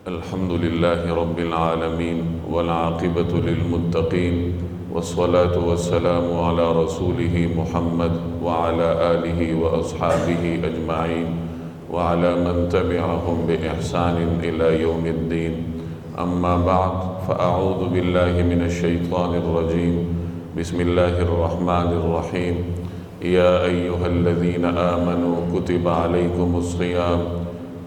الحمد لله رب العالمين والعاقبة للمتقين والصلاة والسلام على رسوله محمد وعلى آله وأصحابه أجمعين وعلى من تبعهم بإحسان إلى يوم الدين. أما بعد فأعوذ بالله من الشيطان الرجيم. بسم الله الرحمن الرحيم. يا أيها الذين آمنوا كتب عليكم الصيام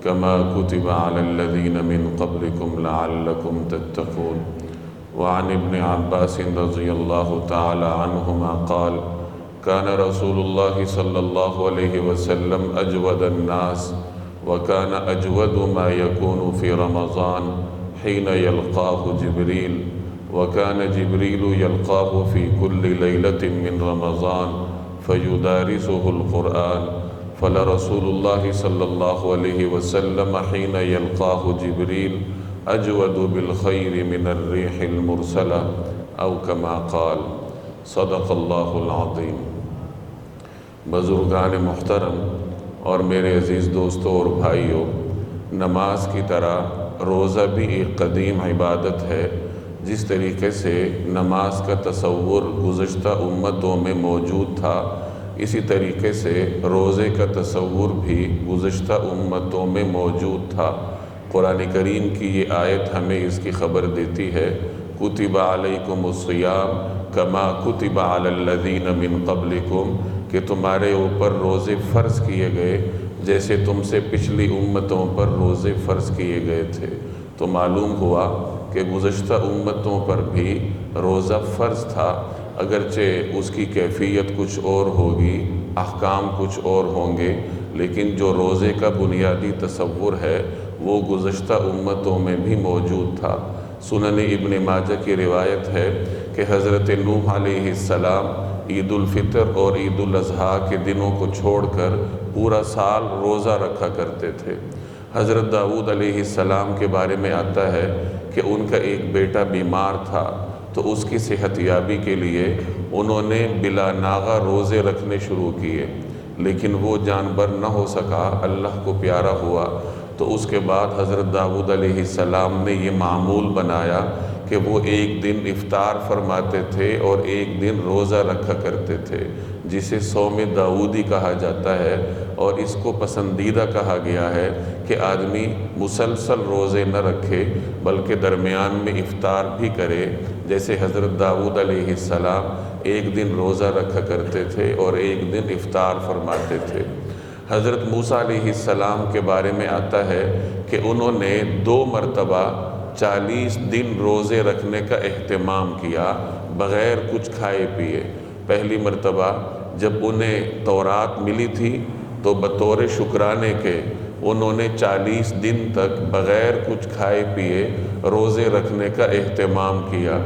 كما كتب على الذين من قبلكم لعلكم تتقون. وعن ابن عباس رضي الله تعالى عنهما قال كان رسول الله صلى الله عليه وسلم أجود الناس وكان أجود ما يكون في رمضان حين يلقاه جبريل وكان جبريل يلقاه في كل ليلة من رمضان فيدارسه القرآن فلرسول الله صلى الله عليه وسلم حين يلقاه جبريل أجود بالخير من الريح المرسلة أو كما قال. صدق اللہ العظیم. بزرگان محترم اور میرے عزیز دوستوں اور بھائیوں، نماز کی طرح روزہ بھی ایک قدیم عبادت ہے. جس طریقے سے نماز کا تصور گزشتہ امتوں میں موجود تھا، اسی طریقے سے روزے کا تصور بھی گزشتہ امتوں میں موجود تھا. قرآن کریم کی یہ آیت ہمیں اس کی خبر دیتی ہے، کتب علیکم الصیام کما کتب علی الذین من قبلکم، کہ تمہارے اوپر روزے فرض کیے گئے جیسے تم سے پچھلی امتوں پر روزے فرض کیے گئے تھے. تو معلوم ہوا کہ گزشتہ امتوں پر بھی روزہ فرض تھا، اگرچہ اس کی کیفیت کچھ اور ہوگی، احکام کچھ اور ہوں گے، لیکن جو روزے کا بنیادی تصور ہے وہ گزشتہ امتوں میں بھی موجود تھا. سنن ابن ماجہ کی روایت ہے کہ حضرت نوح علیہ السلام عید الفطر اور عید الاضحیٰ کے دنوں کو چھوڑ کر پورا سال روزہ رکھا کرتے تھے. حضرت داؤد علیہ السلام کے بارے میں آتا ہے کہ ان کا ایک بیٹا بیمار تھا، تو اس کی صحت یابی کے لیے انہوں نے بلا ناغہ روزے رکھنے شروع کیے، لیکن وہ جانور نہ ہو سکا، اللہ کو پیارا ہوا. تو اس کے بعد حضرت داؤد علیہ السلام نے یہ معمول بنایا کہ وہ ایک دن افطار فرماتے تھے اور ایک دن روزہ رکھا کرتے تھے، جسے صوم داؤدی کہا جاتا ہے. اور اس کو پسندیدہ کہا گیا ہے کہ آدمی مسلسل روزے نہ رکھے بلکہ درمیان میں افطار بھی کرے، جیسے حضرت داؤد علیہ السلام ایک دن روزہ رکھا کرتے تھے اور ایک دن افطار فرماتے تھے. حضرت موسیٰ علیہ السلام کے بارے میں آتا ہے کہ انہوں نے 2 مرتبہ 40 دن روزے رکھنے کا اہتمام کیا بغیر کچھ کھائے پیے. پہلی مرتبہ جب انہیں تورات ملی تھی تو بطور شکرانے کے انہوں نے 40 دن تک بغیر کچھ کھائے پیے روزے رکھنے کا اہتمام کیا.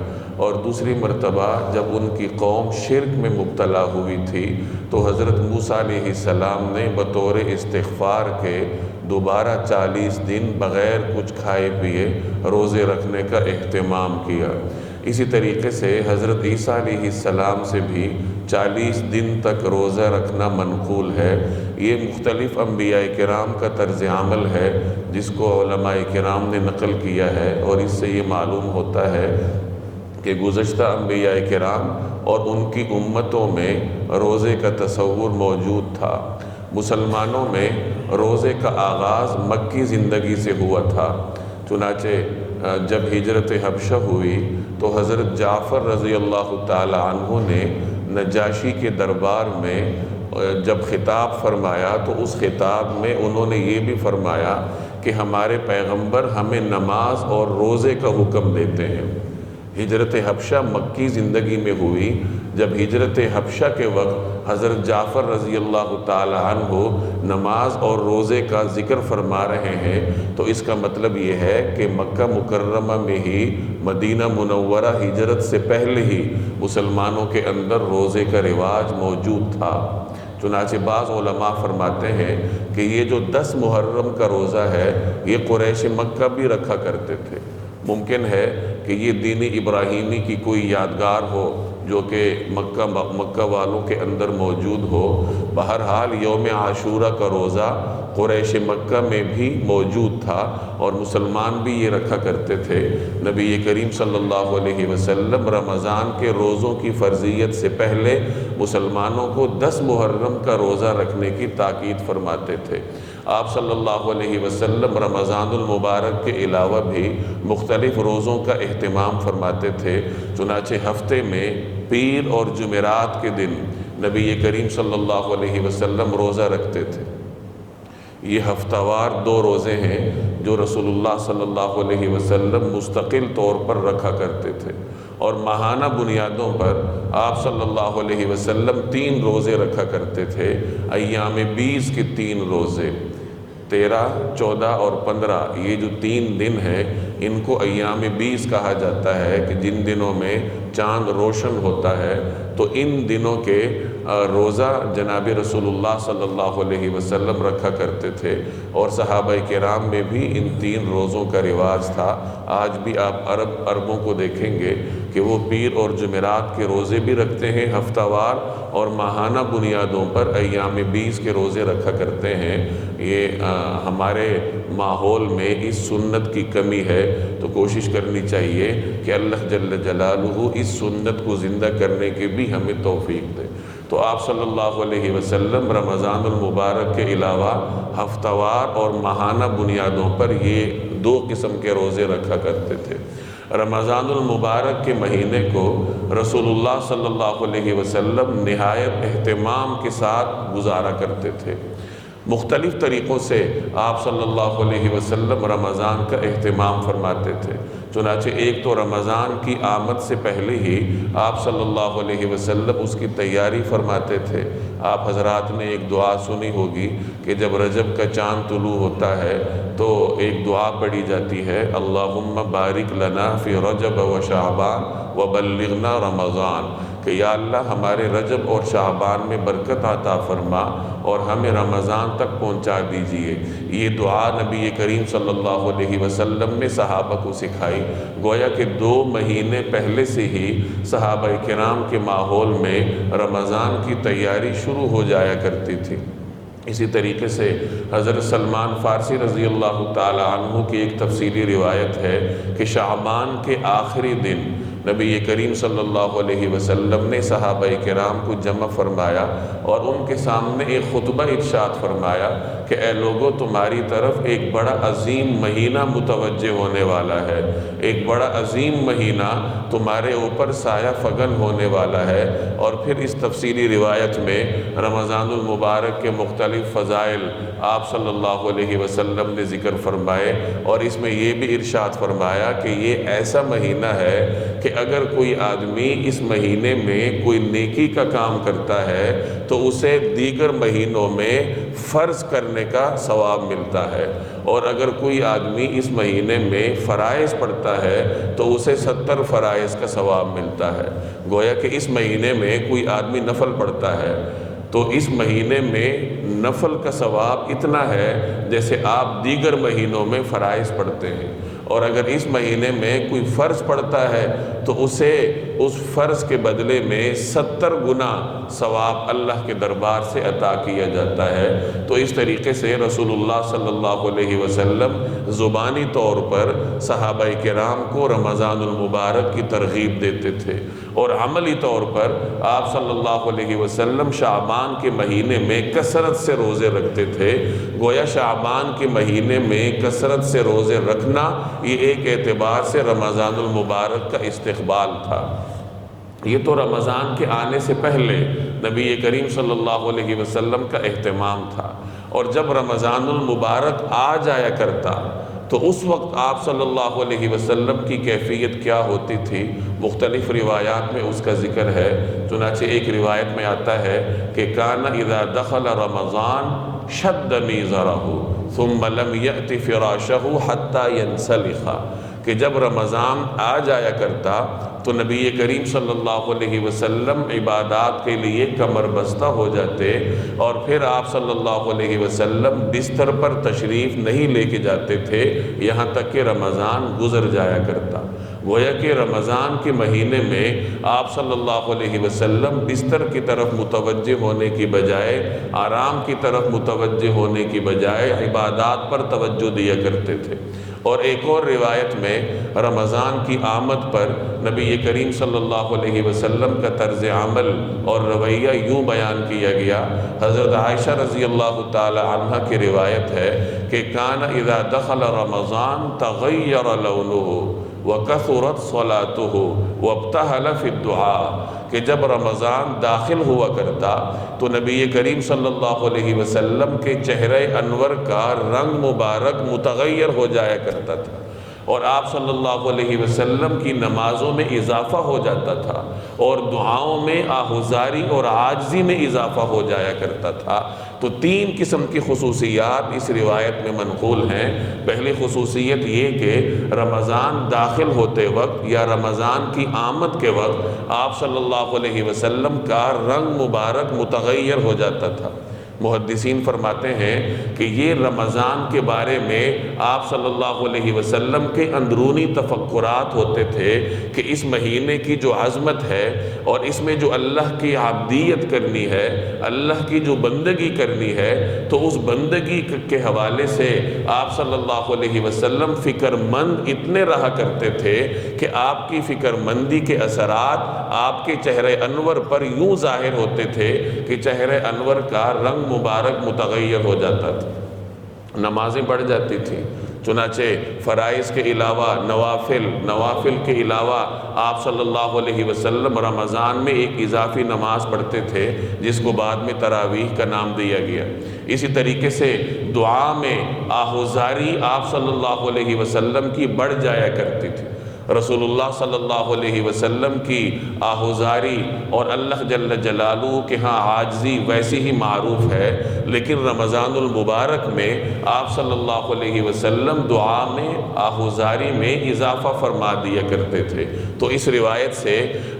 اور دوسری مرتبہ جب ان کی قوم شرک میں مبتلا ہوئی تھی تو حضرت موسیٰ علیہ السلام نے بطور استغفار کے دوبارہ 40 دن بغیر کچھ کھائے پیے روزے رکھنے کا اہتمام کیا. اسی طریقے سے حضرت عیسیٰ علیہ السلام سے بھی 40 دن تک روزہ رکھنا منقول ہے. یہ مختلف انبیاء کرام کا طرز عمل ہے جس کو علماء کرام نے نقل کیا ہے، اور اس سے یہ معلوم ہوتا ہے کہ گزشتہ انبیاء کرام اور ان کی امتوں میں روزے کا تصور موجود تھا. مسلمانوں میں روزے کا آغاز مکی زندگی سے ہوا تھا. چنانچہ جب ہجرت حبشہ ہوئی تو حضرت جعفر رضی اللہ تعالی عنہ نے نجاشی کے دربار میں جب خطاب فرمایا تو اس خطاب میں انہوں نے یہ بھی فرمایا کہ ہمارے پیغمبر ہمیں نماز اور روزے کا حکم دیتے ہیں. ہجرت حبشہ مکی زندگی میں ہوئی. جب ہجرت حبشہ کے وقت حضرت جعفر رضی اللہ تعالی عنہ نماز اور روزے کا ذکر فرما رہے ہیں تو اس کا مطلب یہ ہے کہ مکہ مکرمہ میں ہی مدینہ منورہ ہجرت سے پہلے ہی مسلمانوں کے اندر روزے کا رواج موجود تھا. چنانچہ بعض علماء فرماتے ہیں کہ یہ جو 10 محرم کا روزہ ہے یہ قریش مکہ بھی رکھا کرتے تھے. ممکن ہے کہ یہ دین ابراہیمی کی کوئی یادگار ہو جو کہ مکہ والوں کے اندر موجود ہو. بہرحال یوم عاشورہ کا روزہ قریش مکہ میں بھی موجود تھا اور مسلمان بھی یہ رکھا کرتے تھے۔ نبی کریم صلی اللہ علیہ وسلم رمضان کے روزوں کی فرضیت سے پہلے مسلمانوں کو 10 محرم کا روزہ رکھنے کی تاکید فرماتے تھے۔ آپ صلی اللہ علیہ وسلم رمضان المبارک کے علاوہ بھی مختلف روزوں کا اہتمام فرماتے تھے، چنانچہ ہفتے میں پیر اور جمعرات کے دن نبی کریم صلی اللہ علیہ وسلم روزہ رکھتے تھے۔ یہ ہفتہ وار 2 روزے ہیں جو رسول اللہ صلی اللہ علیہ وسلم مستقل طور پر رکھا کرتے تھے، اور ماہانہ بنیادوں پر آپ صلی اللہ علیہ وسلم 3 روزے رکھا کرتے تھے۔ ایام 20 کے 3 روزے، 13، 14 اور 15، یہ جو 3 دن ہیں ان کو ایام 20 کہا جاتا ہے کہ جن دنوں میں چاند روشن ہوتا ہے، تو ان دنوں کے روزہ جناب رسول اللہ صلی اللہ علیہ وسلم رکھا کرتے تھے، اور صحابہ کرام میں بھی ان 3 روزوں کا رواج تھا۔ آج بھی آپ عربوں کو دیکھیں گے کہ وہ پیر اور جمعرات کے روزے بھی رکھتے ہیں ہفتہ وار، اور ماہانہ بنیادوں پر ایام 20 کے روزے رکھا کرتے ہیں۔ یہ ہمارے ماحول میں اس سنت کی کمی ہے، تو کوشش کرنی چاہیے کہ اللہ جل جلالہ اس سنت کو زندہ کرنے کی بھی ہمیں توفیق دے۔ تو آپ صلی اللہ علیہ وسلم رمضان المبارک کے علاوہ ہفتہ وار اور ماہانہ بنیادوں پر یہ 2 قسم کے روزے رکھا کرتے تھے۔ رمضان المبارک کے مہینے کو رسول اللہ صلی اللہ علیہ وسلم نہایت اہتمام کے ساتھ گزارا کرتے تھے۔ مختلف طریقوں سے آپ صلی اللہ علیہ وسلم رمضان کا اہتمام فرماتے تھے، چنانچہ ایک تو رمضان کی آمد سے پہلے ہی آپ صلی اللہ علیہ وسلم اس کی تیاری فرماتے تھے۔ آپ حضرات نے ایک دعا سنی ہوگی کہ جب رجب کا چاند طلوع ہوتا ہے تو ایک دعا پڑھی جاتی ہے، اللہم بارک لنا فی رجب و شعبان وبلغنا رمضان، کہ یا اللہ ہمارے رجب اور شعبان میں برکت عطا فرما اور ہمیں رمضان تک پہنچا دیجئے۔ یہ دعا نبی کریم صلی اللہ علیہ وسلم نے صحابہ کو سکھائی، گویا کہ 2 مہینے پہلے سے ہی صحابہ کرام کے ماحول میں رمضان کی تیاری شروع ہو جایا کرتی تھی۔ اسی طریقے سے حضرت سلمان فارسی رضی اللہ تعالی عنہ کی ایک تفصیلی روایت ہے کہ شعبان کے آخری دن نبی کریم صلی اللہ علیہ وسلم نے صحابہ کرام کو جمع فرمایا اور ان کے سامنے ایک خطبہ ارشاد فرمایا کہ اے لوگو، تمہاری طرف ایک بڑا عظیم مہینہ متوجہ ہونے والا ہے، ایک بڑا عظیم مہینہ تمہارے اوپر سایہ فگن ہونے والا ہے۔ اور پھر اس تفصیلی روایت میں رمضان المبارک کے مختلف فضائل آپ صلی اللہ علیہ وسلم نے ذکر فرمائے، اور اس میں یہ بھی ارشاد فرمایا کہ یہ ایسا مہینہ ہے کہ اگر کوئی آدمی اس مہینے میں کوئی نیکی کا کام کرتا ہے تو اسے دیگر مہینوں میں فرض کرنے کا ثواب ملتا ہے، اور اگر کوئی آدمی اس مہینے میں فرائض پڑھتا ہے تو اسے 70 فرائض کا ثواب ملتا ہے۔ گویا کہ اس مہینے میں کوئی آدمی نفل پڑھتا ہے تو اس مہینے میں نفل کا ثواب اتنا ہے جیسے آپ دیگر مہینوں میں فرائض پڑھتے ہیں، اور اگر اس مہینے میں کوئی فرض پڑھتا ہے تو اسے اس فرض کے بدلے میں 70 گنا ثواب اللہ کے دربار سے عطا کیا جاتا ہے۔ تو اس طریقے سے رسول اللہ صلی اللہ علیہ وسلم زبانی طور پر صحابہ کرام کو رمضان المبارک کی ترغیب دیتے تھے، اور عملی طور پر آپ صلی اللہ علیہ وسلم شعبان کے مہینے میں کثرت سے روزے رکھتے تھے۔ گویا شعبان کے مہینے میں کثرت سے روزے رکھنا یہ ایک اعتبار سے رمضان المبارک کا استقبال تھا۔ یہ تو رمضان کے آنے سے پہلے نبی کریم صلی اللہ علیہ وسلم کا اہتمام تھا، اور جب رمضان المبارک آ جایا کرتا تو اس وقت آپ صلی اللہ علیہ وسلم کی کیفیت کیا ہوتی تھی، مختلف روایات میں اس کا ذکر ہے۔ چنانچہ ایک روایت میں آتا ہے کہ کان اذا دخل رمضان شد میزرہ ثم لم یأت فراشہ حتی ینسلخ، کہ جب رمضان آ جایا کرتا تو نبی کریم صلی اللہ علیہ وسلم عبادات کے لیے کمر بستہ ہو جاتے، اور پھر آپ صلی اللہ علیہ وسلم بستر پر تشریف نہیں لے کے جاتے تھے یہاں تک کہ رمضان گزر جایا کرتا۔ گویا کہ رمضان کے مہینے میں آپ صلی اللہ علیہ وسلم بستر کی طرف متوجہ ہونے کی بجائے، آرام کی طرف متوجہ ہونے کی بجائے عبادات پر توجہ دیا کرتے تھے۔ اور ایک اور روایت میں رمضان کی آمد پر نبی کریم صلی اللہ علیہ وسلم کا طرز عمل اور رویہ یوں بیان کیا گیا۔ حضرت عائشہ رضی اللہ تعالی عنہ کی روایت ہے کہ کان اذا دخل رمضان تغیر لونہ وکثرت صلاتہ وابتہل فی الدعاء، کہ جب رمضان داخل ہوا کرتا تو نبی کریم صلی اللہ علیہ وسلم کے چہرہ انور کا رنگ مبارک متغیر ہو جایا کرتا تھا، اور آپ صلی اللہ علیہ وسلم کی نمازوں میں اضافہ ہو جاتا تھا، اور دعاؤں میں آہوزاری اور عاجزی میں اضافہ ہو جایا کرتا تھا۔ تو تین قسم کی خصوصیات اس روایت میں منقول ہیں۔ پہلی خصوصیت یہ کہ رمضان داخل ہوتے وقت یا رمضان کی آمد کے وقت آپ صلی اللہ علیہ وسلم کا رنگ مبارک متغیر ہو جاتا تھا۔ محدثین فرماتے ہیں کہ یہ رمضان کے بارے میں آپ صلی اللہ علیہ وسلم کے اندرونی تفکرات ہوتے تھے کہ اس مہینے کی جو عظمت ہے اور اس میں جو اللہ کی عبدیت کرنی ہے، اللہ کی جو بندگی کرنی ہے، تو اس بندگی کے حوالے سے آپ صلی اللہ علیہ وسلم فکر مند اتنے رہا کرتے تھے کہ آپ کی فکر مندی کے اثرات آپ کے چہرہ انور پر یوں ظاہر ہوتے تھے کہ چہرہ انور کا رنگ مبارک متغیر ہو جاتا تھا، نمازیں بڑھ جاتی تھیں۔ چنانچہ فرائض کے علاوہ نوافل کے علاوہ آپ صلی اللہ علیہ وسلم رمضان میں ایک اضافی نماز پڑھتے تھے جس کو بعد میں تراویح کا نام دیا گیا۔ اسی طریقے سے دعا میں آہوزاری آپ صلی اللہ علیہ وسلم کی بڑھ جایا کرتی تھی۔ رسول اللہ صلی اللہ علیہ وسلم کی آہوزاری اور اللہ جل جلالہ کے ہاں عاجزی ویسی ہی معروف ہے، لیکن رمضان المبارک میں آپ صلی اللہ علیہ وسلم دعا میں آہوزاری میں اضافہ فرما دیا کرتے تھے۔ تو اس روایت سے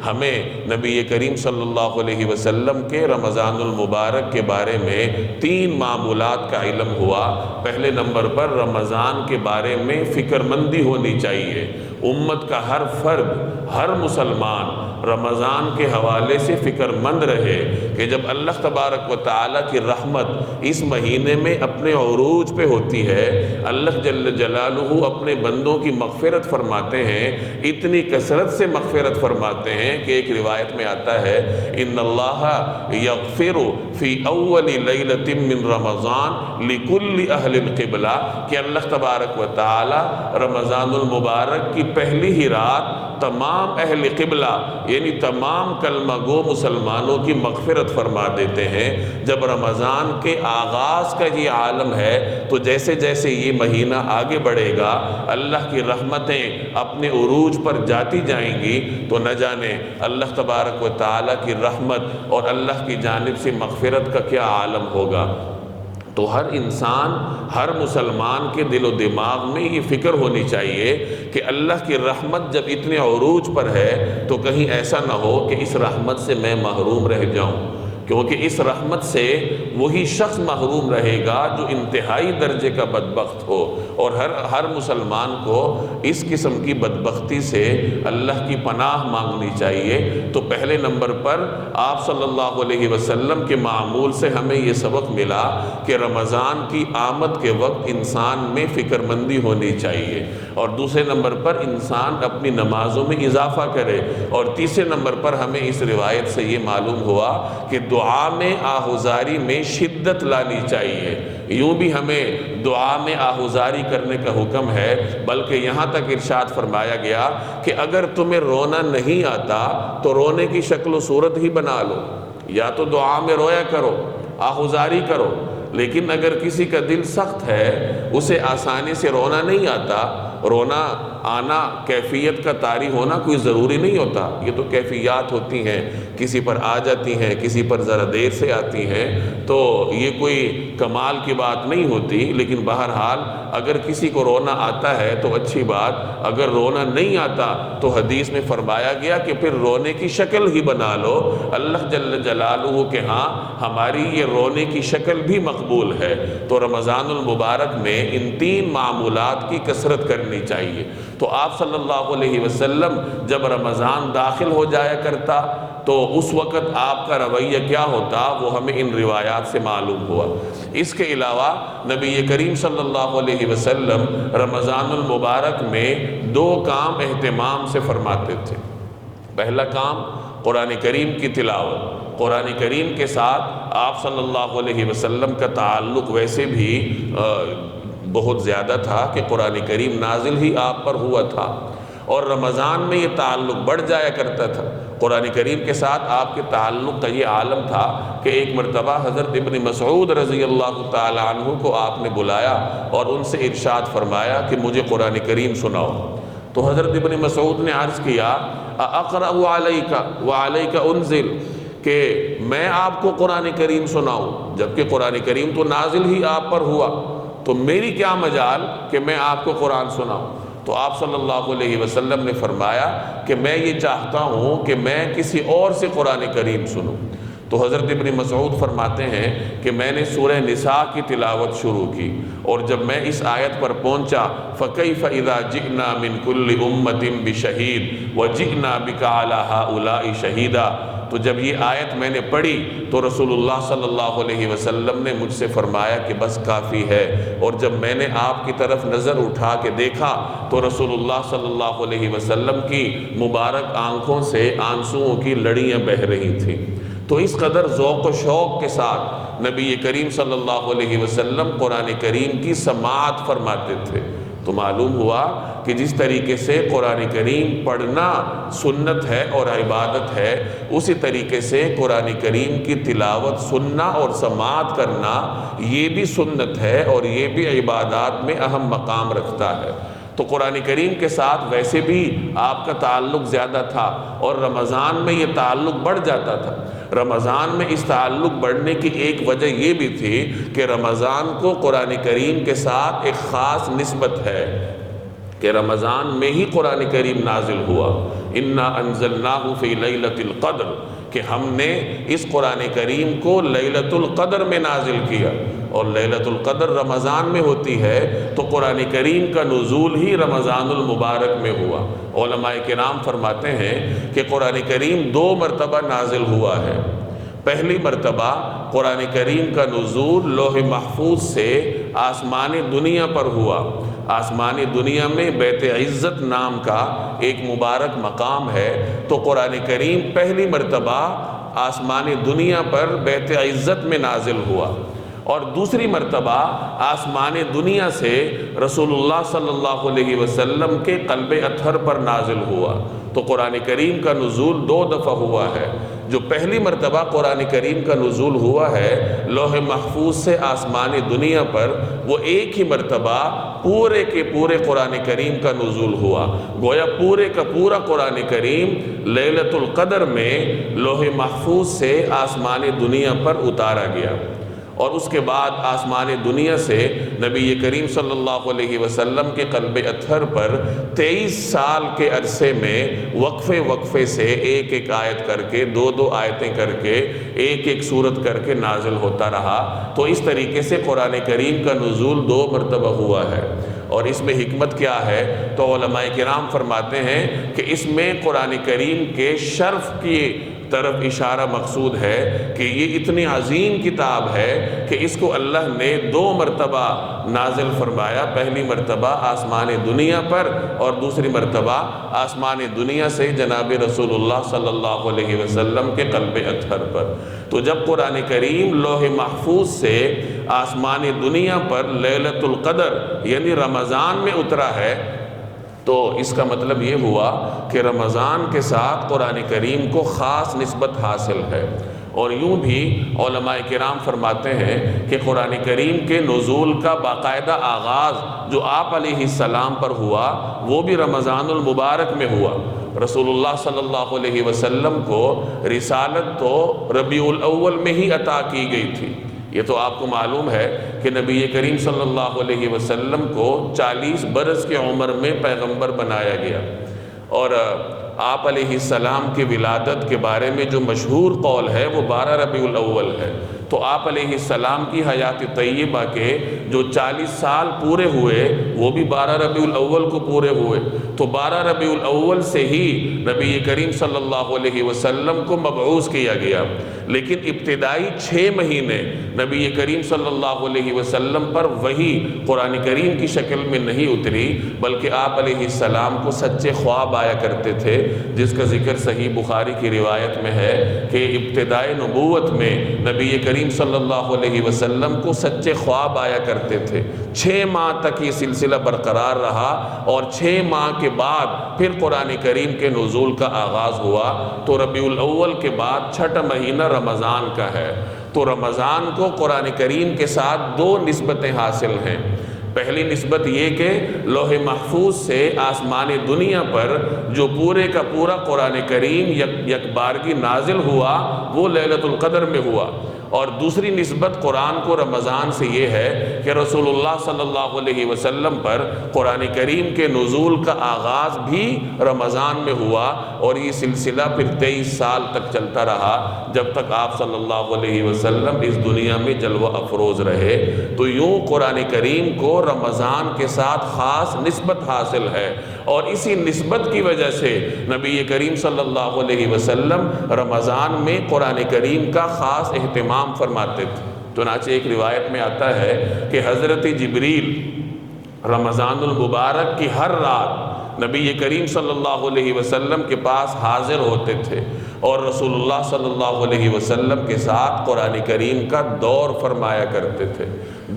ہمیں نبی کریم صلی اللہ علیہ وسلم کے رمضان المبارک کے بارے میں تین معمولات کا علم ہوا۔ پہلے نمبر پر رمضان کے بارے میں فکر مندی ہونی چاہیے۔ امت کا ہر فرد، ہر مسلمان رمضان کے حوالے سے فکر مند رہے کہ جب اللہ تبارک و تعالیٰ کی رحمت اس مہینے میں اپنے عروج پہ ہوتی ہے، اللہ جل جلالہ اپنے بندوں کی مغفرت فرماتے ہیں، اتنی کثرت سے مغفرت فرماتے ہیں کہ ایک روایت میں آتا ہے ان اللہ یغفر فی اول لیلۃ من رمضان لکل اہل القبلہ، کہ اللہ تبارک و تعالیٰ رمضان المبارک کی پہلی ہی رات تمام اہل قبلہ یعنی تمام کلمہ گو مسلمانوں کی مغفرت فرما دیتے ہیں۔ جب رمضان کے آغاز کا یہ عالم ہے تو جیسے جیسے یہ مہینہ آگے بڑھے گا اللہ کی رحمتیں اپنے عروج پر جاتی جائیں گی، تو نہ جانے اللہ تبارک و تعالیٰ کی رحمت اور اللہ کی جانب سے مغفرت کا کیا عالم ہوگا۔ تو ہر انسان، ہر مسلمان کے دل و دماغ میں یہ فکر ہونی چاہیے کہ اللہ کی رحمت جب اتنے عروج پر ہے تو کہیں ایسا نہ ہو کہ اس رحمت سے میں محروم رہ جاؤں، کیونکہ اس رحمت سے وہی شخص محروم رہے گا جو انتہائی درجے کا بدبخت ہو، اور ہر مسلمان کو اس قسم کی بدبختی سے اللہ کی پناہ مانگنی چاہیے۔ تو پہلے نمبر پر آپ صلی اللہ علیہ وسلم کے معمول سے ہمیں یہ سبق ملا کہ رمضان کی آمد کے وقت انسان میں فکر مندی ہونی چاہیے، اور دوسرے نمبر پر انسان اپنی نمازوں میں اضافہ کرے، اور تیسرے نمبر پر ہمیں اس روایت سے یہ معلوم ہوا کہ دعا میں آہوزاری میں شدت لانی چاہیے۔ یوں بھی ہمیں دعا میں آہوزاری کرنے کا حکم ہے، بلکہ یہاں تک ارشاد فرمایا گیا کہ اگر تمہیں رونا نہیں آتا تو رونے کی شکل و صورت ہی بنا لو، یا تو دعا میں رویا کرو، آہوزاری کرو، لیکن اگر کسی کا دل سخت ہے، اسے آسانی سے رونا نہیں آتا، رونا آنا کیفیت کا طاری ہونا کوئی ضروری نہیں ہوتا، یہ تو کیفیات ہوتی ہیں، کسی پر آ جاتی ہیں، کسی پر ذرا دیر سے آتی ہیں، تو یہ کوئی کمال کی بات نہیں ہوتی۔ لیکن بہرحال اگر کسی کو رونا آتا ہے تو اچھی بات، اگر رونا نہیں آتا تو حدیث میں فرمایا گیا کہ پھر رونے کی شکل ہی بنا لو، اللہ جل جلالہ کے ہاں ہماری یہ رونے کی شکل بھی مقبول ہے۔ تو رمضان المبارک میں ان تین معمولات کی کثرت کرنی کرنی چاہیے۔ تو آپ صلی اللہ علیہ وسلم جب رمضان داخل ہو جایا کرتا تو اس وقت آپ کا رویہ کیا ہوتا وہ ہمیں ان روایات سے معلوم ہوا۔ اس کے علاوہ نبی کریم صلی اللہ علیہ وسلم رمضان المبارک میں 2 کام اہتمام سے فرماتے تھے۔ پہلا کام قرآن کریم کی تلاوت۔ قرآن کریم کے ساتھ آپ صلی اللہ علیہ وسلم کا تعلق ویسے بھی بہت زیادہ تھا کہ قرآن کریم نازل ہی آپ پر ہوا تھا، اور رمضان میں یہ تعلق بڑھ جایا کرتا تھا۔ قرآن کریم کے ساتھ آپ کے تعلق کا یہ عالم تھا کہ ایک مرتبہ حضرت ابن مسعود رضی اللہ تعالی عنہ کو آپ نے بلایا اور ان سے ارشاد فرمایا کہ مجھے قرآن کریم سناؤ۔ تو حضرت ابن مسعود نے عرض کیا اقرأ علیک وعلیک انزل، کہ میں آپ کو قرآن کریم سناؤں جبکہ قرآن کریم تو نازل ہی آپ پر ہوا، تو میری کیا مجال کہ میں آپ کو قرآن سناؤں۔ تو آپ صلی اللہ علیہ وسلم نے فرمایا کہ میں یہ چاہتا ہوں کہ میں کسی اور سے قرآن کریم سنوں۔ تو حضرت ابن مسعود فرماتے ہیں کہ میں نے سورہ نساء کی تلاوت شروع کی، اور جب میں اس آیت پر پہنچا فَكَيْفَ إِذَا جِئْنَا مِن كُلِّ أُمَّةٍ بِشَهِيدٍ وَجِئْنَا بِكَ عَلَى هَؤُلَاءِ شَهِيدًا، تو جب یہ آیت میں نے پڑھی تو رسول اللہ صلی اللہ علیہ وسلم نے مجھ سے فرمایا کہ بس کافی ہے، اور جب میں نے آپ کی طرف نظر اٹھا کے دیکھا تو رسول اللہ صلی اللہ علیہ وسلم کی مبارک آنکھوں سے آنسوؤں کی لڑیاں بہہ رہی تھیں۔ تو اس قدر ذوق و شوق کے ساتھ نبی کریم صلی اللہ علیہ وسلم قرآن کریم کی سماعت فرماتے تھے۔ تو معلوم ہوا کہ جس طریقے سے قرآن کریم پڑھنا سنت ہے اور عبادت ہے، اسی طریقے سے قرآن کریم کی تلاوت سننا اور سماعت کرنا یہ بھی سنت ہے اور یہ بھی عبادات میں اہم مقام رکھتا ہے۔ تو قرآن کریم کے ساتھ ویسے بھی آپ کا تعلق زیادہ تھا، اور رمضان میں یہ تعلق بڑھ جاتا تھا۔ رمضان میں اس تعلق بڑھنے کی ایک وجہ یہ بھی تھی کہ رمضان کو قرآن کریم کے ساتھ ایک خاص نسبت ہے کہ رمضان میں ہی قرآن کریم نازل ہوا۔ اِنَّا أَنزَلْنَاهُ فِي لَيْلَةِ الْقَدْرِ، کہ ہم نے اس قرآن کریم کو لیلۃ القدر میں نازل کیا، اور لیلۃ القدر رمضان میں ہوتی ہے، تو قرآن کریم کا نزول ہی رمضان المبارک میں ہوا۔ علماء کرام فرماتے ہیں کہ قرآن کریم 2 مرتبہ نازل ہوا ہے۔ پہلی مرتبہ قرآن کریم کا نزول لوح محفوظ سے آسمان دنیا پر ہوا۔ آسمان دنیا میں بیت عزت نام کا ایک مبارک مقام ہے، تو قرآن کریم پہلی مرتبہ آسمان دنیا پر بیت عزت میں نازل ہوا، اور دوسری مرتبہ آسمان دنیا سے رسول اللہ صلی اللہ علیہ وسلم کے قلب اطہر پر نازل ہوا۔ تو قرآن کریم کا نزول 2 دفعہ ہوا ہے۔ جو پہلی مرتبہ قرآن کریم کا نزول ہوا ہے لوح محفوظ سے آسمان دنیا پر، وہ ایک ہی مرتبہ پورے کے پورے قرآن کریم کا نزول ہوا۔ گویا پورے کا پورا قرآن کریم لیلۃ القدر میں لوح محفوظ سے آسمان دنیا پر اتارا گیا، اور اس کے بعد آسمان دنیا سے نبی کریم صلی اللہ علیہ وسلم کے قلب اطہر پر 23 سال کے عرصے میں وقفے سے ایک ایک آیت کر کے 2 آیتیں کر کے ایک سورت کر کے نازل ہوتا رہا۔ تو اس طریقے سے قرآن کریم کا نزول 2 مرتبہ ہوا ہے۔ اور اس میں حکمت کیا ہے؟ تو علماء کرام فرماتے ہیں کہ اس میں قرآن کریم کے شرف کی طرف اشارہ مقصود ہے کہ یہ اتنی عظیم کتاب ہے کہ اس کو اللہ نے 2 مرتبہ نازل فرمایا، پہلی مرتبہ آسمان دنیا پر اور دوسری مرتبہ آسمان دنیا سے جناب رسول اللہ صلی اللہ علیہ وسلم کے قلب اطہر پر۔ تو جب قرآن کریم لوح محفوظ سے آسمان دنیا پر لیلۃ القدر یعنی رمضان میں اترا ہے، تو اس کا مطلب یہ ہوا کہ رمضان کے ساتھ قرآن کریم کو خاص نسبت حاصل ہے۔ اور یوں بھی علماء کرام فرماتے ہیں کہ قرآن کریم کے نزول کا باقاعدہ آغاز جو آپ علیہ السلام پر ہوا وہ بھی رمضان المبارک میں ہوا۔ رسول اللہ صلی اللہ علیہ وسلم کو رسالت تو ربیع الاول میں ہی عطا کی گئی تھی۔ یہ تو آپ کو معلوم ہے کہ نبی کریم صلی اللہ علیہ وسلم کو 40 برس کی عمر میں پیغمبر بنایا گیا، اور آپ علیہ السلام کی ولادت کے بارے میں جو مشہور قول ہے وہ 12 ربیع الاول ہے۔ تو آپ علیہ السلام کی حیات طیبہ کے جو 40 سال پورے ہوئے وہ بھی 12 ربیع الاول کو پورے ہوئے، تو 12 ربیع الاول سے ہی نبی کریم صلی اللہ علیہ وسلم کو مبعوث کیا گیا، لیکن ابتدائی 6 مہینے نبی کریم صلی اللہ علیہ وسلم پر وحی قرآن کریم کی شکل میں نہیں اتری، بلکہ آپ علیہ السلام کو سچے خواب آیا کرتے تھے، جس کا ذکر صحیح بخاری کی روایت میں ہے کہ ابتدائی نبوت میں نبی کریم صلی اللہ علیہ وسلم کو سچے خواب آیا کرتے تھے۔ 6 ماہ تک یہ سلسلہ برقرار رہا، اور 6 ماہ کے بعد پھر قرآن کریم کے نزول کا آغاز ہوا۔ تو ربیع الاول کے بعد 6واں مہینہ رمضان کا ہے، تو رمضان کو قرآن کریم کے ساتھ 2 نسبتیں حاصل ہیں۔ پہلی نسبت یہ کہ لوح محفوظ سے آسمان دنیا پر جو پورے کا پورا قرآن کریم یکبارگی نازل ہوا وہ لیلۃ القدر میں ہوا، اور دوسری نسبت قرآن کو رمضان سے یہ ہے کہ رسول اللہ صلی اللہ علیہ وسلم پر قرآن کریم کے نزول کا آغاز بھی رمضان میں ہوا، اور یہ سلسلہ پھر 23 سال تک چلتا رہا، جب تک آپ صلی اللہ علیہ وسلم اس دنیا میں جلوہ افروز رہے۔ تو یوں قرآن کریم کو رمضان کے ساتھ خاص نسبت حاصل ہے، اور اسی نسبت کی وجہ سے نبی کریم صلی اللہ علیہ وسلم رمضان میں قرآن کریم کا خاص اہتمام فرماتے تھے۔ چنانچہ ایک روایت میں آتا ہے کہ حضرت جبریل رمضان المبارک کی ہر رات نبی کریم صلی اللہ علیہ وسلم کے پاس حاضر ہوتے تھے، اور رسول اللہ صلی اللہ علیہ وسلم کے ساتھ قرآن کریم کا دور فرمایا کرتے تھے۔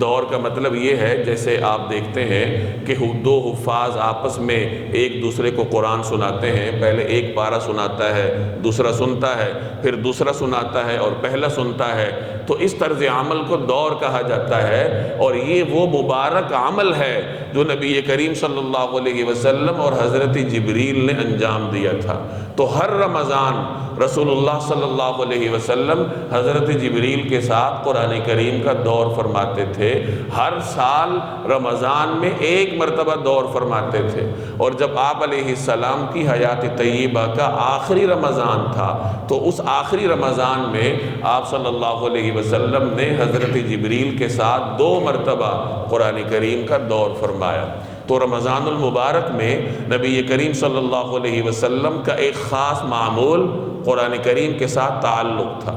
دور کا مطلب یہ ہے جیسے آپ دیکھتے ہیں کہ 2 حفاظ آپس میں ایک دوسرے کو قرآن سناتے ہیں، پہلے ایک پارہ سناتا ہے، دوسرا سنتا ہے، پھر دوسرا سناتا ہے، اور پہلا سنتا ہے، تو اس طرز عمل کو دور کہا جاتا ہے۔ اور یہ وہ مبارک عمل ہے جو نبی کریم صلی اللہ علیہ وسلم اور حضرت جبریل نے انجام دیا تھا۔ تو ہر رمضان رسول اللہ صلی اللہ علیہ وسلم حضرت جبریل کے ساتھ قرآن کریم کا دور فرماتے تھے۔ ہر سال رمضان میں 1 مرتبہ دور فرماتے تھے، اور جب آپ علیہ السلام کی حیات طیبہ کا آخری رمضان تھا تو اس آخری رمضان میں آپ صلی اللہ علیہ وسلم نے حضرت جبریل کے ساتھ 2 مرتبہ قرآن کریم کا دور فرمایا۔ تو رمضان المبارک میں نبی کریم صلی اللہ علیہ وسلم کا ایک خاص معمول قرآن کریم کے ساتھ تعلق تھا،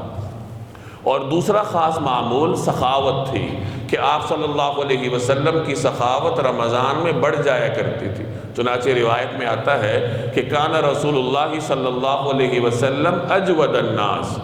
اور دوسرا خاص معمول سخاوت تھی کہ آپ صلی اللہ علیہ وسلم کی سخاوت رمضان میں بڑھ جایا کرتی تھی۔ چنانچہ روایت میں آتا ہے کہ کان رسول اللہ صلی اللہ علیہ وسلم اجود الناس،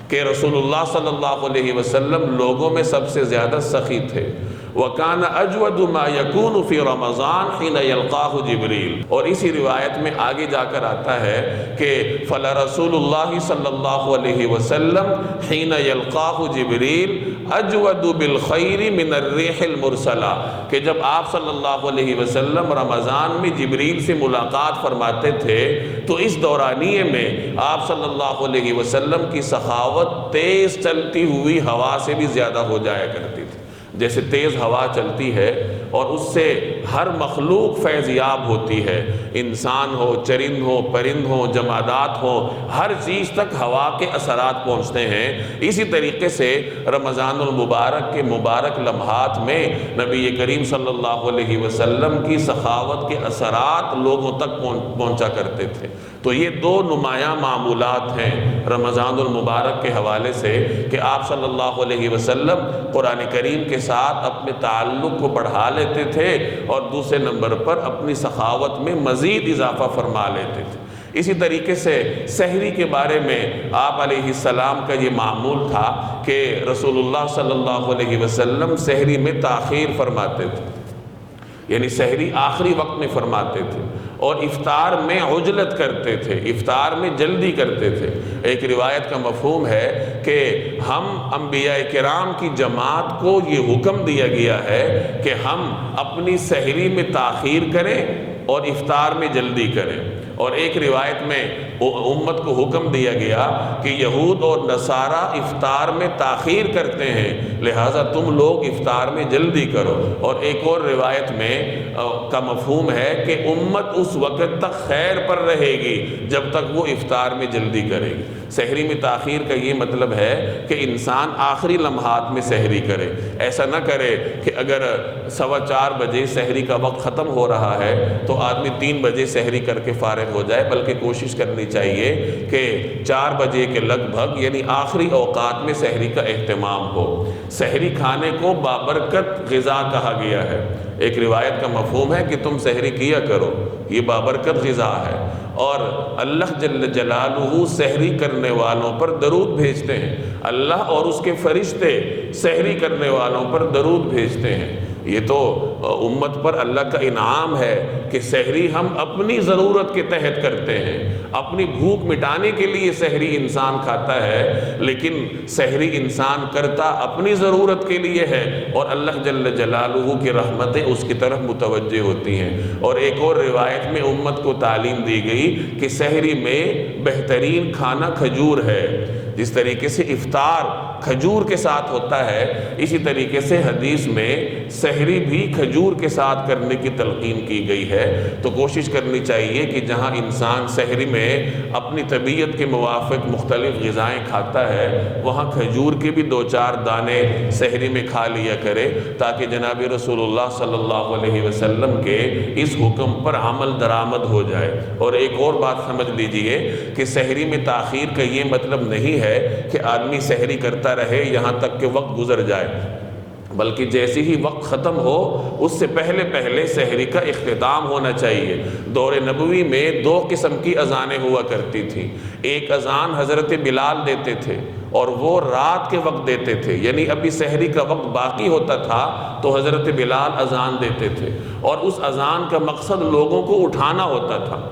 کہ رسول اللہ صلی اللہ علیہ وسلم لوگوں میں سب سے زیادہ سخی تھے۔ وَكَانَ أَجْوَدُ مَا يَكُونُ فِي رَمَضَانِ حِينَ يَلْقَاهُ جِبْرِيلُ، اور اسی روایت میں آگے جا کر آتا ہے کہ فَلَرَسُولُ اللَّهِ صلی اللہ علیہ وسلم حِينَ يَلْقَاهُ جِبْرِيلُ أَجْوَدُ بِالْخَيْرِ مِنَ الرِّيحِ الْمُرْسَلَةِ، کہ جب آپ صلی اللہ علیہ وسلم رمضان میں جبریل سے ملاقات فرماتے تھے تو اس دورانیے میں آپ صلی اللہ علیہ وسلم کی سخاوت تیز چلتی ہوئی ہوا سے بھی زیادہ ہو جایا کرتی تھی۔ جیسے تیز ہوا چلتی ہے اور اس سے ہر مخلوق فیض یاب ہوتی ہے، انسان ہو، چرند ہو، پرند ہو، جمادات ہو، ہر چیز تک ہوا کے اثرات پہنچتے ہیں۔ اسی طریقے سے رمضان المبارک کے مبارک لمحات میں نبی کریم صلی اللہ علیہ وسلم کی سخاوت کے اثرات لوگوں تک پہنچا کرتے تھے۔ تو یہ 2 نمایاں معمولات ہیں رمضان المبارک کے حوالے سے کہ آپ صلی اللہ علیہ وسلم قرآن کریم کے ساتھ اپنے تعلق کو بڑھا لیتے تھے، اور دوسرے نمبر پر اپنی سخاوت میں مزید اضافہ فرما لیتے تھے۔ اسی طریقے سے سحری کے بارے میں آپ علیہ السلام کا یہ معمول تھا کہ رسول اللہ صلی اللہ علیہ وسلم سحری میں تاخیر فرماتے تھے، یعنی سحری آخری وقت میں فرماتے تھے، اور افطار میں عجلت کرتے تھے، افطار میں جلدی کرتے تھے۔ ایک روایت کا مفہوم ہے کہ ہم انبیاء کرام کی جماعت کو یہ حکم دیا گیا ہے کہ ہم اپنی سحری میں تاخیر کریں اور افطار میں جلدی کریں، اور ایک روایت میں امت کو حکم دیا گیا کہ یہود اور نصارہ افطار میں تاخیر کرتے ہیں، لہٰذا تم لوگ افطار میں جلدی کرو، اور ایک اور روایت میں کا مفہوم ہے کہ امت اس وقت تک خیر پر رہے گی جب تک وہ افطار میں جلدی کرے گی۔ سحری میں تاخیر کا یہ مطلب ہے کہ انسان آخری لمحات میں سحری کرے، ایسا نہ کرے کہ اگر 4:15 بجے سحری کا وقت ختم ہو رہا ہے تو آدمی 3 بجے سحری کر کے فارغ ہو جائے، بلکہ کوشش کرنی چاہیے کہ 4 بجے کے لگ بھگ یعنی آخری اوقات میں سحری کا اہتمام ہو۔ سحری کھانے کو بابرکت غذا کہا گیا ہے۔ ایک روایت کا مفہوم ہے کہ تم سحری کیا کرو، یہ بابرکت غذا ہے، اور اللہ جل جلالہ سحری کرنے والوں پر درود بھیجتے ہیں۔ اللہ اور اس کے فرشتے سحری کرنے والوں پر درود بھیجتے ہیں۔ یہ تو امت پر اللہ کا انعام ہے کہ سحری ہم اپنی ضرورت کے تحت کرتے ہیں، اپنی بھوک مٹانے کے لیے سحری انسان کھاتا ہے، لیکن سحری انسان کرتا اپنی ضرورت کے لیے ہے، اور اللہ جل جلالہ کی رحمتیں اس کی طرف متوجہ ہوتی ہیں۔ اور ایک اور روایت میں امت کو تعلیم دی گئی کہ سحری میں بہترین کھانا کھجور ہے۔ جس طریقے سے افطار کھجور کے ساتھ ہوتا ہے، اسی طریقے سے حدیث میں سحری بھی کھجور کے ساتھ کرنے کی تلقین کی گئی ہے۔ تو کوشش کرنی چاہیے کہ جہاں انسان سحری میں اپنی طبیعت کے موافق مختلف غذائیں کھاتا ہے، وہاں کھجور کے بھی 2-4 دانے سحری میں کھا لیا کرے، تاکہ جناب رسول اللہ صلی اللہ علیہ وسلم کے اس حکم پر عمل درآمد ہو جائے۔ اور ایک اور بات سمجھ لیجئے کہ سحری میں تاخیر کا یہ مطلب نہیں ہے کہ آدمی سحری کرتا رہے یہاں تک کہ وقت گزر جائے، بلکہ جیسے ہی وقت ختم ہو اس سے پہلے سحری کا اختتام ہونا چاہیے۔ دور نبوی میں 2 قسم کی اذانیں ہوا کرتی تھیں۔ ایک اذان حضرت بلال دیتے تھے، اور وہ رات کے وقت دیتے تھے، یعنی ابھی سحری کا وقت باقی ہوتا تھا تو حضرت بلال اذان دیتے تھے، اور اس اذان کا مقصد لوگوں کو اٹھانا ہوتا تھا۔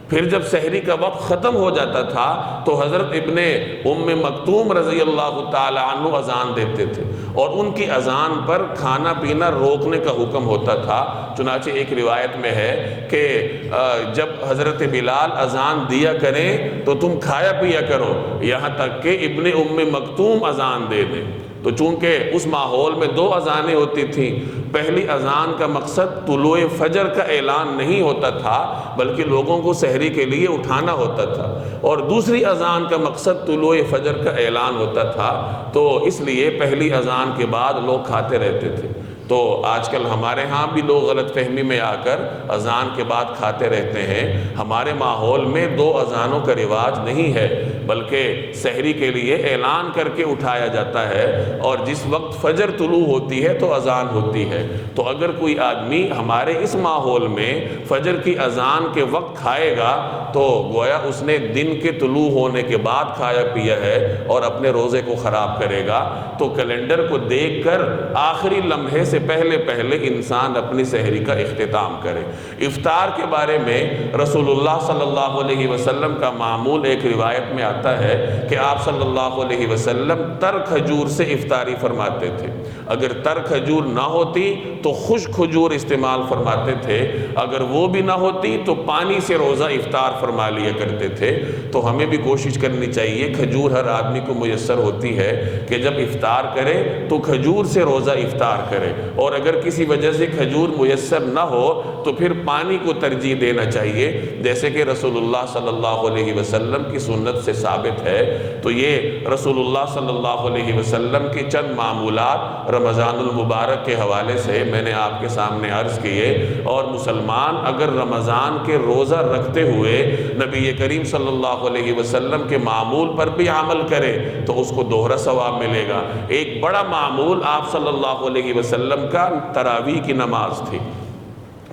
پھر جب سحری کا وقت ختم ہو جاتا تھا تو حضرت ابن ام مکتوم رضی اللہ تعالی عنہ اذان دیتے تھے، اور ان کی اذان پر کھانا پینا روکنے کا حکم ہوتا تھا۔ چنانچہ ایک روایت میں ہے کہ جب حضرت بلال اذان دیا کریں تو تم کھایا پیا کرو یہاں تک کہ ابن ام مکتوم اذان دے دیں۔ تو چونکہ اس ماحول میں 2 اذانیں ہوتی تھیں، پہلی اذان کا مقصد طلوع فجر کا اعلان نہیں ہوتا تھا بلکہ لوگوں کو سحری کے لیے اٹھانا ہوتا تھا، اور دوسری اذان کا مقصد طلوع فجر کا اعلان ہوتا تھا، تو اس لیے پہلی اذان کے بعد لوگ کھاتے رہتے تھے۔ تو آج کل ہمارے ہاں بھی لوگ غلط فہمی میں آ کر اذان کے بعد کھاتے رہتے ہیں۔ ہمارے ماحول میں 2 اذانوں کا رواج نہیں ہے، بلکہ سحری کے لیے اعلان کر کے اٹھایا جاتا ہے، اور جس وقت فجر طلوع ہوتی ہے تو اذان ہوتی ہے۔ تو اگر کوئی آدمی ہمارے اس ماحول میں فجر کی اذان کے وقت کھائے گا تو گویا اس نے دن کے طلوع ہونے کے بعد کھایا پیا ہے اور اپنے روزے کو خراب کرے گا۔ تو کیلنڈر کو دیکھ کر آخری لمحے سے پہلے انسان اپنی سحری کا اختتام کرے۔ افطار کے بارے میں رسول اللہ صلی اللہ علیہ وسلم کا معمول ایک روایت میں آتا ہے کہ آپ صلی اللہ علیہ وسلم تر کھجور سے افطاری فرماتے تھے۔ اگر تر کھجور نہ ہوتی تو خشک کھجور استعمال فرماتے تھے، اگر وہ بھی نہ ہوتی تو پانی سے روزہ افطار فرما لیا کرتے تھے۔ تو ہمیں بھی کوشش کرنی چاہیے، کھجور ہر آدمی کو میسر ہوتی ہے کہ جب افطار کرے تو کھجور سے روزہ افطار کرے، اور اگر کسی وجہ سے کھجور میسر نہ ہو تو پھر پانی کو ترجیح دینا چاہیے، جیسے کہ رسول اللہ صلی اللہ علیہ وسلم کی سنت سے ثابت ہے۔ تو یہ رسول اللہ صلی اللہ علیہ وسلم کے چند معمولات رمضان المبارک کے حوالے سے میں نے آپ کے سامنے عرض کیے، اور مسلمان اگر رمضان کے روزہ رکھتے ہوئے نبی کریم صلی اللہ علیہ وسلم کے معمول پر بھی عمل کرے تو اس کو دوہرا ثواب ملے گا۔ ایک بڑا معمول آپ صلی اللہ علیہ وسلم کا تراویح کی نماز تھی۔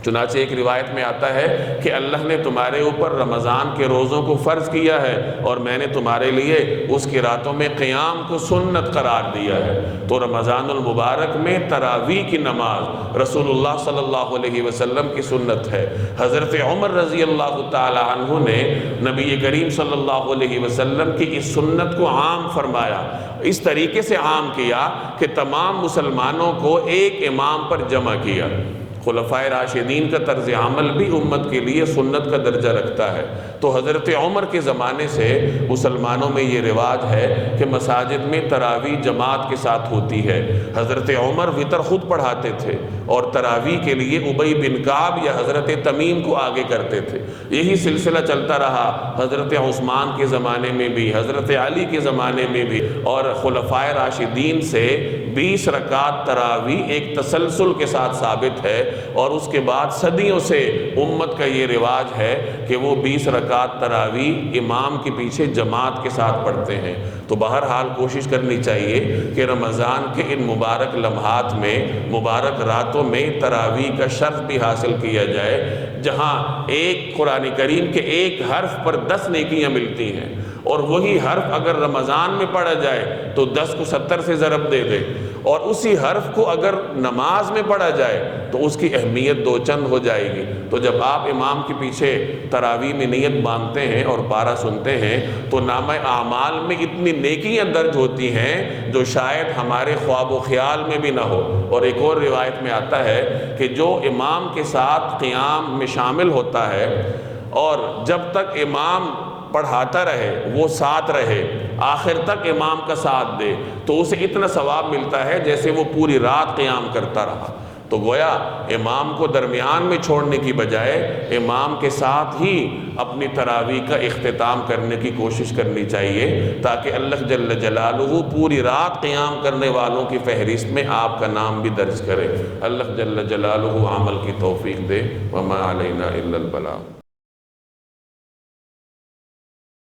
چنانچہ ایک روایت میں آتا ہے کہ اللہ نے تمہارے اوپر رمضان کے روزوں کو فرض کیا ہے، اور میں نے تمہارے لیے اس کی راتوں میں قیام کو سنت قرار دیا ہے۔ تو رمضان المبارک میں تراویح کی نماز رسول اللہ صلی اللہ علیہ وسلم کی سنت ہے۔ حضرت عمر رضی اللہ تعالی عنہ نے نبی کریم صلی اللہ علیہ وسلم کی اس سنت کو عام فرمایا، اس طریقے سے عام کیا کہ تمام مسلمانوں کو ایک امام پر جمع کیا۔ خلفائے راشدین کا طرز عمل بھی امت کے لیے سنت کا درجہ رکھتا ہے۔ تو حضرت عمر کے زمانے سے مسلمانوں میں یہ رواج ہے کہ مساجد میں تراویح جماعت کے ساتھ ہوتی ہے۔ حضرت عمر وتر خود پڑھاتے تھے اور تراویح کے لیے ابی بن کعب یا حضرت تمیم کو آگے کرتے تھے۔ یہی سلسلہ چلتا رہا حضرت عثمان کے زمانے میں بھی، حضرت علی کے زمانے میں بھی، اور خلفائے راشدین سے 20 رکعت تراویح ایک تسلسل کے ساتھ ثابت ہے، اور اس کے بعد صدیوں سے امت کا یہ رواج ہے کہ وہ 20 رکعت تراویح امام کے پیچھے جماعت کے ساتھ پڑھتے ہیں۔ تو بہرحال کوشش کرنی چاہیے کہ رمضان کے ان مبارک لمحات میں، مبارک راتوں میں تراویح کا شرف بھی حاصل کیا جائے، جہاں ایک قرآن کریم کے ایک حرف پر 10 نیکیاں ملتی ہیں، اور وہی حرف اگر رمضان میں پڑھا جائے تو 10 کو 70 سے ضرب دے دے، اور اسی حرف کو اگر نماز میں پڑھا جائے تو اس کی اہمیت دو چند ہو جائے گی۔ تو جب آپ امام کے پیچھے تراویح میں نیت باندھتے ہیں اور پارہ سنتے ہیں تو نامہ اعمال میں اتنی نیکیاں درج ہوتی ہیں جو شاید ہمارے خواب و خیال میں بھی نہ ہو۔ اور ایک اور روایت میں آتا ہے کہ جو امام کے ساتھ قیام میں شامل ہوتا ہے اور جب تک امام پڑھاتا رہے، وہ ساتھ رہے، آخر تک امام کا ساتھ دے، تو اسے اتنا ثواب ملتا ہے جیسے وہ پوری رات قیام کرتا رہا۔ تو گویا امام کو درمیان میں چھوڑنے کی بجائے امام کے ساتھ ہی اپنی تراویح کا اختتام کرنے کی کوشش کرنی چاہیے، تاکہ اللہ جل جلالہ پوری رات قیام کرنے والوں کی فہرست میں آپ کا نام بھی درج کرے۔ اللہ جل جلالہ عمل کی توفیق دے۔ وما علینا الا البلاغ۔